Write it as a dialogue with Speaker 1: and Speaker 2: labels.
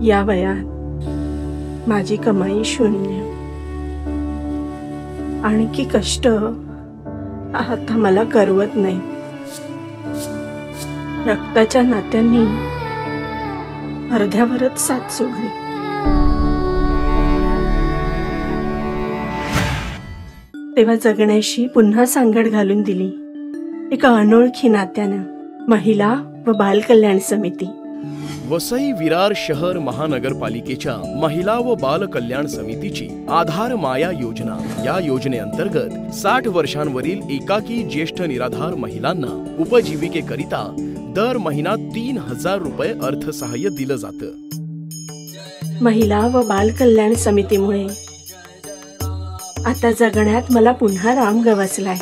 Speaker 1: या वयात माझी कमाई शून्य, आणखी कष्ट आता मला करवत नाही. रक्ताच्या नात्यांनी अर्ध्यावरच साथ सोडली. तेव्हा जगण्याशी पुन्हा सांगड घालून दिली एका अनोळखी नात्यानं, महिला व बाल कल्याण समिती.
Speaker 2: वसई विरार शहर महानगरपालिकेच्या महिला व बाल कल्याण समितीची आधार माया योजना, या योजनेअंतर्गत 60 वर्षांवरील एकाकी ज्येष्ठ निराधार महिलांना उपजीविकेकरिता दर महिना 3000 रुपये अर्थसहाय्य दिलं जातं.
Speaker 1: महिला व बाल कल्याण समितीमुळे आता जगण्यात मला पुन्हा राम गवसलाय.